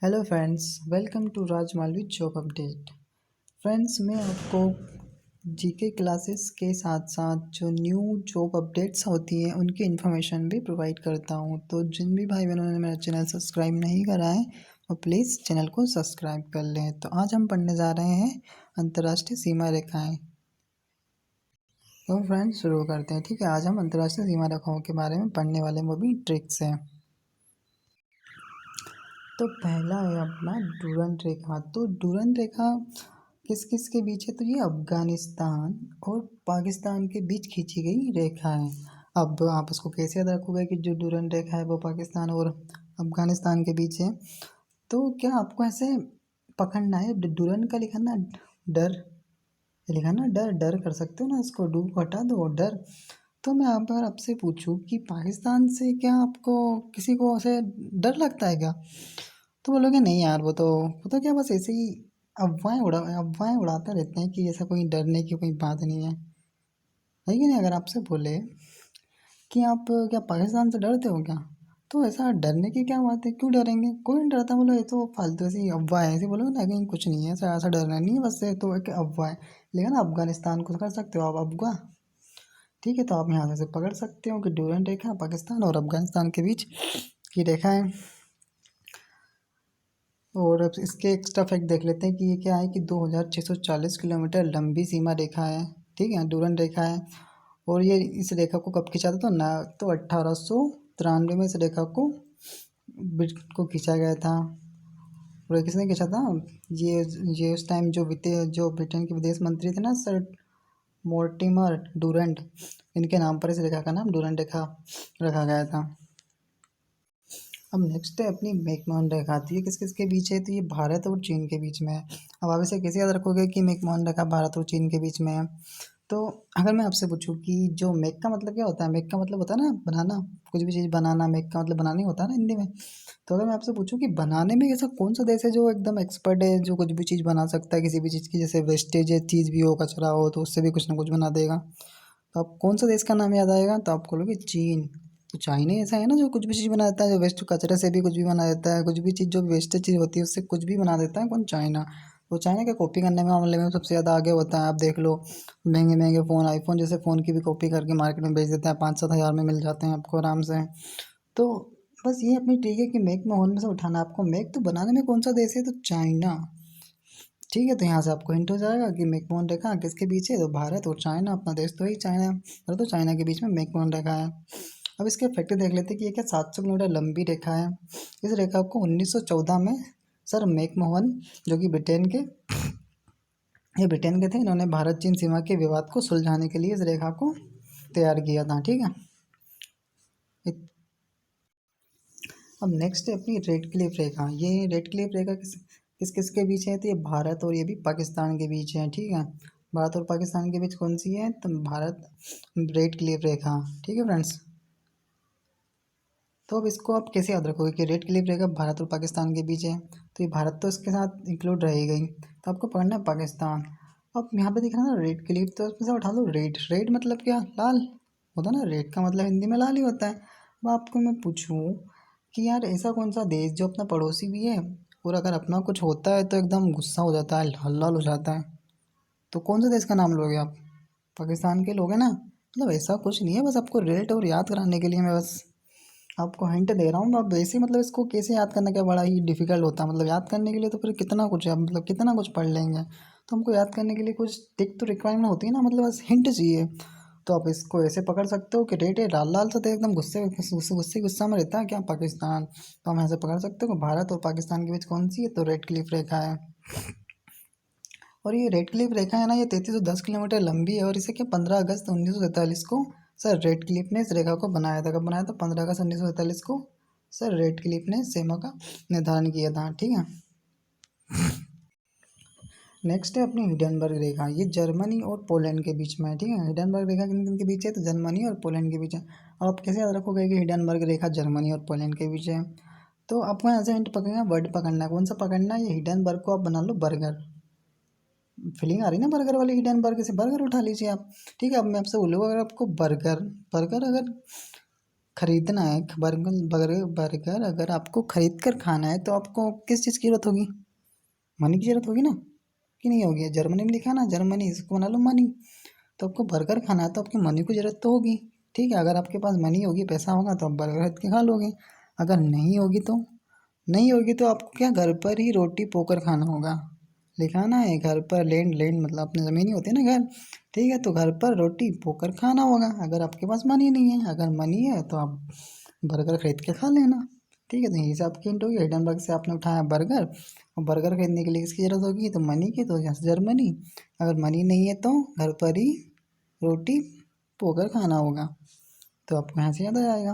Hello friends, welcome to Raj Malvi job update. Friends, मैं आपको GK classes के साथ साथ जो न्यू जॉब अपडेट्स होती हैं उनकी इन्फॉर्मेशन भी प्रोवाइड करता हूं। तो जिन भी भाई बहनों ने मेरा चैनल सब्सक्राइब नहीं करा है वो प्लीज़ चैनल को सब्सक्राइब कर लें। तो आज हम पढ़ने जा रहे हैं अंतर्राष्ट्रीय सीमा रेखाएं। तो फ्रेंड्स शुरू करते हैं। ठीक है, आज हम अंतर्राष्ट्रीय सीमा रेखाओं के बारे में पढ़ने वाले वो भी ट्रिक्स हैं। तो पहला है अपना डूरंड रेखा। तो डूरंड रेखा किस किस के बीच है? तो ये अफगानिस्तान और पाकिस्तान के बीच खींची गई रेखा है। अब आप उसको कैसे याद रखोगे कि जो डूरंड रेखा है वो पाकिस्तान और अफगानिस्तान के बीच है? तो क्या आपको ऐसे पकड़ना है? डूरंड का लिखा ना डर, लिखा ना डर, डर कर सकते हो ना, इसको डू को हटा दो और डर। तो मैं आप अगर आपसे पूछूं कि पाकिस्तान से क्या आपको किसी को ऐसे डर लगता है क्या? तो बोलोगे नहीं यार, वो तो क्या बस ऐसे ही अफवाहें उड़ाते रहते हैं कि ऐसा कोई डरने की कोई बात नहीं है कि नहीं? अगर आपसे बोले कि आप क्या पाकिस्तान से डरते हो क्या, तो ऐसा डरने की क्या बात है? क्यों डरेंगे? कोई नहीं डरता। बोलो ये तो फालतू ऐसी अफवाह है, ऐसे बोलो ना कहीं कुछ नहीं है, ऐसा ऐसा डरना नहीं है, बस ये तो एक अफवाह है। लेकिन अफगानिस्तान को कर सकते हो आप अफवाह। ठीक है, तो आप यहाँ से पकड़ सकते हो कि डूरंड रेखा पाकिस्तान और अफगानिस्तान के बीच की रेखा है। और अब इसके एक्स्ट्रा फैक्ट देख लेते हैं कि ये क्या है कि 2640 किलोमीटर लंबी सीमा रेखा है। ठीक है, डूरंड रेखा है। और ये इस रेखा को कब खींचा था? तो 1893 में इस रेखा को खींचा गया था। और ये किसने खींचा था? ये ये उस टाइम जो ब्रिटेन के विदेश मंत्री थे ना, सर मोर्टिमर डूरंड, इनके नाम पर इस रेखा का नाम डूरंड रेखा रखा गया था। अब नेक्स्ट है अपनी मैकमोहन रेखा। तो ये किस किस के बीच है? तो ये भारत और चीन के बीच में है। अब आप इसे कैसे याद रखोगे कि मैकमोहन रेखा भारत और चीन के बीच में है? तो अगर मैं आपसे पूछूं कि जो मेक का मतलब क्या होता है? मेक का मतलब होता है ना बनाना, कुछ भी चीज़ बनाना, मेक का मतलब बनाना ही होता है ना हिंदी में। तो अगर मैं आपसे पूछूं कि बनाने में ऐसा कौन सा देश है जो एकदम एक्सपर्ट है, जो कुछ भी चीज़ बना सकता है किसी भी चीज़ की, जैसे वेस्टेज है, चीज़ भी हो, कचरा हो, तो उससे भी कुछ ना कुछ बना देगा। तो आप कौन सा देश का नाम याद आएगा? तो आप बोलोगे चीन। तो चाइना ऐसा है ना जो कुछ भी चीज़ बना देता है, जो वेस्ट कचरे से भी कुछ भी बना देता है, कुछ भी चीज़ जो वेस्टेज चीज़ होती है उससे कुछ भी बना देता है। कौन? चाइना। तो चाइना के कॉपी करने में मामले में सबसे ज़्यादा आगे होता है। आप देख लो, महंगे महंगे फ़ोन, आईफोन जैसे फ़ोन की भी कॉपी करके मार्केट में बेच देता है, 5-7 हज़ार में मिल जाते हैं आपको आराम से। तो बस ये अपनी ट्रिक है कि मेक में होने में से उठाना। आपको मेक तो बनाने में कौन सा देश है? तो चाइना। ठीक है, तो यहाँ से आपको हिंट हो जाएगा कि मैकमोहन रेखा किसके बीच है? तो भारत और चाइना, अपना देश तो ही चाइना है, भारत और चाइना के बीच में मैकमोहन रेखा है। अब इसके फैक्ट देख लेते हैं कि ये क्या 700 किलोमीटर लंबी रेखा है। इस रेखा को 1914 में सर मैकमोहन, जो कि ब्रिटेन के थे, इन्होंने भारत चीन सीमा के विवाद को सुलझाने के लिए इस रेखा को तैयार किया था। ठीक है, अब नेक्स्ट है अपनी रेड क्लिफ रेखा। ये रेड क्लिफ रेखा किस किस किस के बीच है? तो ये भारत और ये भी पाकिस्तान के बीच है। ठीक है, भारत और पाकिस्तान के बीच कौन सी है? तो भारत रेड क्लिफ रेखा। ठीक है फ्रेंड्स, तो अब इसको आप कैसे याद रखोगे कि रेड क्लिफ रेखा भारत और पाकिस्तान के बीच है? तो ये भारत तो इसके साथ इंक्लूड रहेगा ही, तो आपको पढ़ना है पाकिस्तान। अब यहाँ पे दिख रहा है ना रेड क्लिफ, तो उसमें से उठा लो रेड। रेड मतलब क्या? लाल होता है ना, रेड का मतलब हिंदी में लाल ही होता है। अब आपको मैं पूछूं कि यार ऐसा कौन सा देश जो अपना पड़ोसी भी है और अगर अपना कुछ होता है तो एकदम गुस्सा हो जाता है, लाल लाल हो जाता है, तो कौन से देश का नाम लोगे आप? पाकिस्तान के लोगे ना? मतलब ऐसा कुछ नहीं है, बस आपको रेट और याद कराने के लिए मैं बस आपको हिंट दे रहा हूँ। अब वैसे मतलब इसको कैसे याद करना क्या बड़ा ही डिफिकल्ट होता है? मतलब याद करने के लिए तो फिर कितना कुछ है, मतलब कितना कुछ पढ़ लेंगे। तो हमको याद करने के लिए कुछ टिक तो रिक्वायरमेंट होती है ना, मतलब बस हिंट चाहिए। तो आप इसको ऐसे पकड़ सकते हो कि रेट है लाल लाल सा, तो एकदम गुस्सा में रहता है क्या? पाकिस्तान। तो हम ऐसे पकड़ सकते हो कि भारत और पाकिस्तान के बीच कौन सी है? तो रेड क्लिफ रेखा है। और ये रेड क्लिफ रेखा है ना, ये 3310 किलोमीटर लंबी है। और इसे क्या 15 अगस्त 1947 को सर रेड क्लिफ ने इस रेखा को बनाया था। कब बनाया था? 15 अगस्त 1947 को सर रेड क्लिफ ने सीमा का निर्धारण किया था। ठीक है, नेक्स्ट है अपनी हिडनबर्ग रेखा। ये जर्मनी और पोलैंड के बीच में है। ठीक है, हिडनबर्ग रेखा किन किन के बीच है? तो जर्मनी और पोलैंड के बीच है। और आप कैसे याद रखोगे कि हिडनबर्ग रेखा जर्मनी और पोलैंड के बीच है? तो आपको यहाँ से हिंट पकड़ना, वर्ड पकड़ना है। कौन सा पकड़ना है? ये हिडनबर्ग को आप बना लो बर्गर। फीलिंग आ रही ना बर्गर वाली? हिडनबर्ग से बर्गर उठा लीजिए आप। ठीक है, अब मैं आपसे बोलूँगा अगर आपको बर्गर बर्गर अगर खरीदना है बर्गर बर्गर बर्गर अगर आपको खरीद कर खाना है तो आपको किस चीज़ की ज़रूरत होगी? मनी की ज़रूरत होगी ना, कि नहीं होगी? जर्मनी में लिखा है ना, जर्मनी, इसको बना लो मनी। तो आपको बर्गर खाना है तो आपकी मनी की ज़रूरत तो होगी। ठीक है, अगर आपके पास मनी होगी, पैसा होगा तो आप बर्गर खरीद के खा लोगे। अगर नहीं होगी तो आपको क्या घर पर ही रोटी पोकर खाना होगा। लिखा ना है घर पर, लैंड लैंड मतलब अपनी ज़मीन ही होती है ना घर। ठीक है, तो घर पर रोटी पोकर खाना होगा अगर आपके पास मनी नहीं है। अगर मनी है तो आप बर्गर खरीद के खा लेना। ठीक है, तो यही से आपकी हिंट होगी। हिडनबर्ग से आपने उठाया बर्गर, और बर्गर खरीदने के लिए किसकी ज़रूरत होगी? तो मनी की, तो यहाँ से जर्मनी। अगर मनी नहीं है तो घर पर ही रोटी पोकर खाना होगा। तो आपको यहाँ से याद आ जाएगा।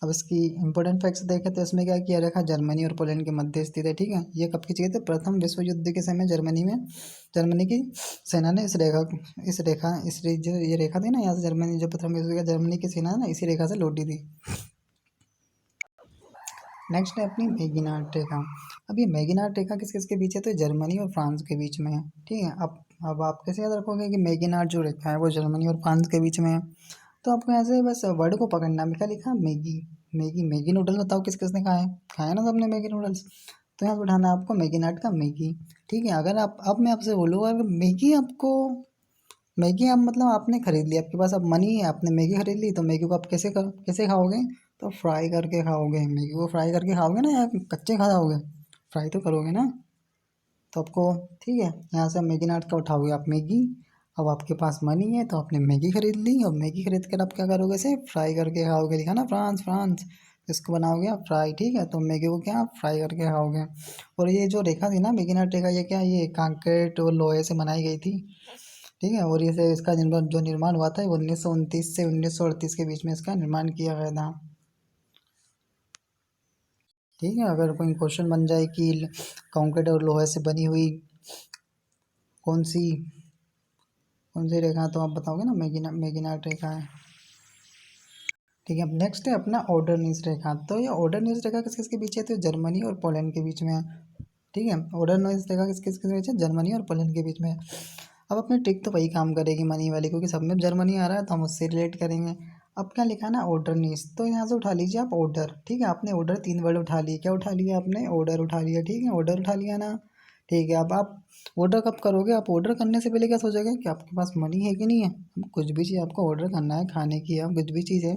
अब इसकी इंपॉर्टेंट फैक्ट्स देखें तो इसमें क्या किया रखा, जर्मनी और पोलैंड के मध्य स्थित है। ठीक है, ये कब की जगह थी? प्रथम विश्व युद्ध के समय जर्मनी की सेना ने जो ये रेखा थी ना, यहाँ से जर्मनी, जो प्रथम विश्व युद्ध जर्मनी की सेना है ना, इसी रेखा से लौटी थी। नेक्स्ट है अपनी मैगिनार्ड रेखा। अब ये मैगिनार्ड रेखा किस किस के बीच है? तो जर्मनी और फ्रांस के बीच में है। ठीक है, अब आप कैसे याद रखोगे कि मैगिनार्ड जो रेखा है वो जर्मनी और फ्रांस के बीच में है? तो आपको यहाँ से बस वर्ड को पकड़ना है। क्या लिखा? मैगी। मैगी, मैगी नूडल्स बताओ किस किसने खाया है? खाया ना सबने मैगी नूडल्स। तो यहाँ पे उठाना है आपको मैगिनार्ड का मैगी। ठीक है, अगर आप, अब मैं आपसे बोलूँगा अगर मैगी आप मतलब आपने खरीद ली, आपके पास अब मनी है, आपने मैगी खरीद ली, तो मैगी को आप कैसे खाओगे? तो फ्राई करके खाओगे। मैगी को फ्राई करके खाओगे ना, या कच्चे खाओगे? फ्राई तो करोगे ना। तो आपको, ठीक है, यहाँ से मैगी नाट का उठाओगे आप मैगी। अब आपके पास मनी है तो आपने मैगी खरीद ली, और मैगी खरीद कर आप क्या करोगे? इसे फ्राई करके खाओगे। लिखा ना फ्रांस, फ्रांस, इसको बनाओगे आप फ्राई। ठीक है, तो मैगी को क्या फ्राई करके खाओगे। और ये जो रेखा थी ना, मैगी नाट रेखा, ये क्या, ये कंक्रीट और लोहे से बनाई गई थी। ठीक है, और इसे इसका निर्माण हुआ था 1929 से 1938 के बीच में इसका निर्माण किया गया था। ठीक है, अगर कोई क्वेश्चन बन जाए कि कंक्रीट और लोहे से बनी हुई कौन सी कौन सी रेखा, तो आप बताओगे ना मैगिनार्ड रेखा है। ठीक है, अब नेक्स्ट है अपना ऑर्डरनीज रेखा। तो ये ऑर्डरनीज रेखा किस किस के बीच है? तो जर्मनी और पोलैंड के बीच में है। ठीक है, ऑर्डरनीज रेखा किस किस के बीच है? जर्मनी और पोलैंड के बीच में है। अब अपनी ट्रिक तो वही काम करेगी मनी वाली, क्योंकि सब में जर्मनी आ रहा है तो हम उससे रिलेट करेंगे। अब क्या लिखा है ना, ऑर्डरनीज, तो यहाँ से उठा लीजिए आप ऑर्डर। ठीक है, आपने ऑर्डर, 3 वर्ड उठा लिए। क्या उठा लिया आपने? ऑर्डर उठा लिया। ठीक है, ऑर्डर उठा लिया ना। ठीक है, अब आप ऑर्डर कब करोगे? आप ऑर्डर करने से पहले क्या सोचोगे कि आपके पास मनी है कि नहीं है। कुछ भी चीज़ आपको ऑर्डर करना है, खाने की या कुछ भी चीज़ है,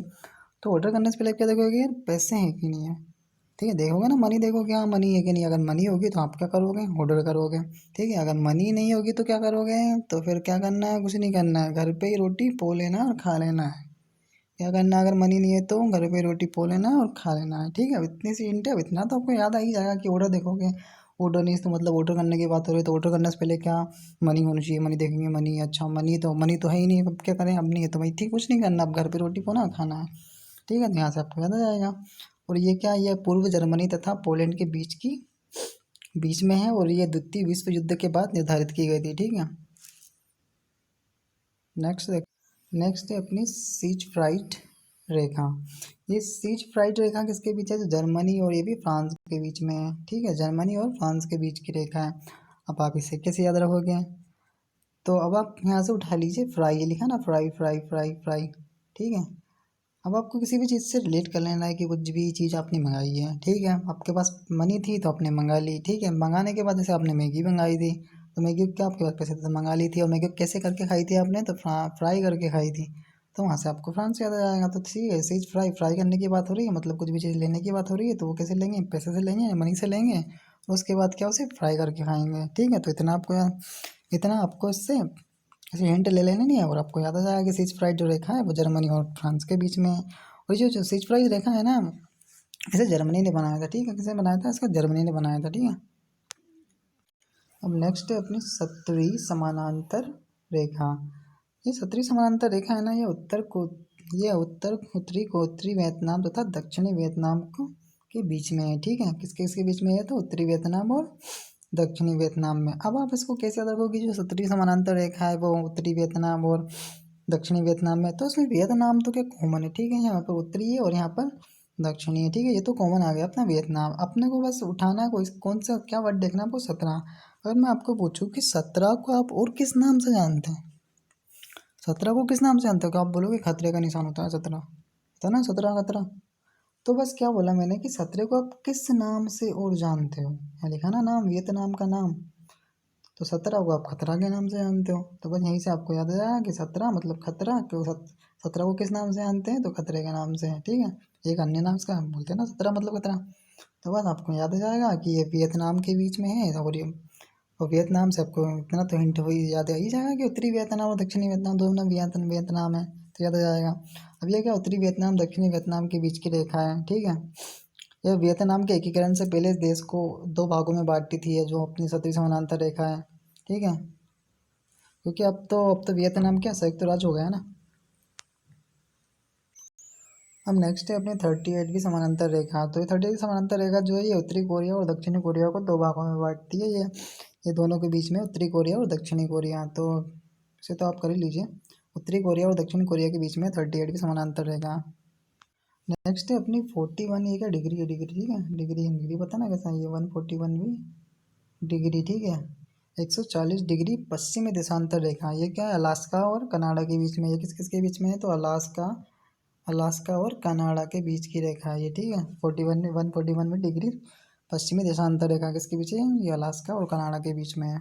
तो ऑर्डर करने से पहले क्या देखोगे? यार पैसे हैं कि नहीं है। ठीक है, देखोगे ना मनी, देखोगे हाँ मनी है कि नहीं। अगर मनी होगी तो आप क्या करोगे? ऑर्डर करोगे। ठीक है, अगर मनी नहीं होगी तो क्या करोगे? तो फिर क्या करना है? कुछ नहीं करना है, घर पे ही रोटी पो लेना और खा लेना है। क्या करना है? अगर मनी नहीं है तो घर पे रोटी पो लेना है और खा लेना है। ठीक है, अब इतनी सी हिंट है, अब इतना तो आपको याद आ ही जाएगा कि ऑर्डर देखोगे। ऑर्डर नहीं तो मतलब ऑर्डर करने की बात हो रही है, तो ऑर्डर करने से पहले क्या मनी होनी चाहिए? मनी देखेंगे, मनी, अच्छा मनी तो है ही नहीं, अब क्या करें? अब नहीं है तो भाई ठीक, कुछ नहीं करना, अब घर पे रोटी पोना खाना है। ठीक है, तो यहाँ से आपको याद आ जाएगा। और ये क्या, ये पूर्व जर्मनी तथा पोलैंड के बीच में है, और ये द्वितीय विश्व युद्ध के बाद निर्धारित की गई थी। ठीक है, नेक्स्ट नेक्स्ट है अपनी सीज फ्राइट रेखा। ये सीज फ्राइट रेखा किसके बीच है? तो जर्मनी और ये भी फ्रांस के बीच में है। ठीक है, जर्मनी और फ्रांस के बीच की रेखा है। अब आप इसे कैसे याद रखोगे? तो अब आप यहाँ से उठा लीजिए फ्राई, ये लिखा ना, फ्राई फ्राई फ्राई फ्राई। ठीक है, अब आपको किसी भी चीज़ से रिलेट कर लेना है कि कुछ भी चीज़ आपने मंगाई है। ठीक है, आपके पास मनी थी तो आपने मंगा ली। ठीक है, मंगाने के बाद जैसे आपने मैगी मंगाई थी, तो मैगी क्या आपके पास पैसे थे तो मंगा ली थी। और मैगी कैसे करके खाई थी आपने? तो फ्राई करके खाई थी। तो वहाँ से आपको फ्रांस याद आ जाएगा। तो ठीक है, चीज़ फ्राई फ्राई करने की बात हो रही है, मतलब कुछ भी चीज़ लेने की बात हो रही है, तो वो कैसे लेंगे? पैसे से लेंगे, मनी से लेंगे। उसके बाद क्या, उसे फ्राई करके खाएंगे। ठीक है, तो इतना आपको इससे ऐसे हिंट ले लेना नहीं है, और आपको याद आ जाएगा कि सीज फ्राइड जो रेखा है वो जर्मनी और फ्रांस के बीच में है। और जो सीज फ्राइड रेखा है ना, इसे जर्मनी ने बनाया था। ठीक है, किसने बनाया था? इसका जर्मनी ने बनाया था। ठीक है, अब नेक्स्ट है अपनी सत्तरी समानांतर रेखा। ये सत्तरी समानांतर रेखा है ना, ये उत्तर उत्तरी उत्तरी वियतनाम तथा दक्षिणी वियतनाम को के बीच में है। ठीक है, किसके किसके बीच में है? तो उत्तरी वियतनाम और दक्षिणी वियतनाम में। अब आप इसको कैसे याद रखोगे? जो सत्तरी समानांतर रेखा है वो उत्तरी वियतनाम और दक्षिणी वियतनाम में, तो उसमें वियतनाम तो क्या कॉमन है। ठीक है, यहाँ पर उत्तरी है और यहाँ पर दक्षिणी है। ठीक है, ये तो कॉमन आ गया अपना वियतनाम। अपने को बस उठाना है कोई कौन सा, क्या वर्ड देखना है आपको? 17। अगर मैं आपको पूछूं कि 17 को आप और किस नाम से जानते हैं? 17 को किस नाम से जानते हो? क्या आप बोलोगे खतरे का निशान होता है 17, होता है ना 17 खतरा। तो बस क्या बोला मैंने कि 17 को आप किस नाम से और जानते हो, यहाँ लिखा ना नाम, वियतनाम का नाम, तो 17 को आप खतरा के नाम से जानते हो। तो बस यहीं से आपको याद आ जाएगा कि 17 मतलब खतरा, क्यों 17 को किस नाम से जानते हैं, तो खतरे के नाम से है, ठीक है। एक अन्य नाम इसका बोलते हैं ना 17 मतलब खतरा। तो बस आपको याद आ जाएगा कि ये वियतनाम के बीच में है, और वियतनाम से आपको इतना तो हिंट वही याद आ ही जाएगा कि उत्तरी वियतनाम और दक्षिणी वियतनाम दोनों वियतनाम है, तो याद आ जाएगा। अब ये क्या, उत्तरी वियतनाम दक्षिणी वियतनाम के बीच की रेखा है, ठीक है। यह वियतनाम के एकीकरण से पहले इस देश को दो भागों में बांटती थी, है जो अपनी सतही समानांतर रेखा है, ठीक है। क्योंकि अब तो वियतनाम क्या संयुक्त राज्य हो गया है ना। अब नेक्स्ट है अपनी 38 की समानांतर रेखा। तो ये 38 की समानांतर रेखा जो है ये उत्तरी कोरिया और दक्षिणी कोरिया को दो भागों में बांटती है। ये दोनों के बीच में उत्तरी कोरिया और दक्षिणी कोरिया, तो इसे तो आप कर ही लीजिए। उत्तरी कोरिया और दक्षिणी कोरिया के बीच में 38 की समानांतर रेखा। नेक्स्ट है अपनी 41, ये क्या डिग्री है, डिग्री ठीक है, डिग्री पता ना कैसा है ये, 141 भी डिग्री, ठीक है। 140 डिग्री पश्चिमी देशांतर रेखा, ये क्या है, अलास्का और कनाडा के बीच में, ये किस किस के बीच में है, तो अलास्का अलास्का और कनाडा के बीच की रेखा है ये, ठीक है। 141 में डिग्री पश्चिमी देशांतर रेखा किसके बीच है, ये अलास्का और कनाडा के बीच में है।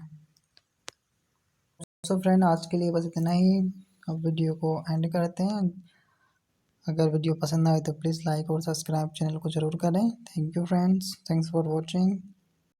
सो फ्रेंड आज के लिए बस इतना ही, अब वीडियो को एंड करते हैं। अगर वीडियो पसंद आए तो प्लीज़ लाइक और सब्सक्राइब चैनल को ज़रूर करें। Thank you friends, thanks for watching.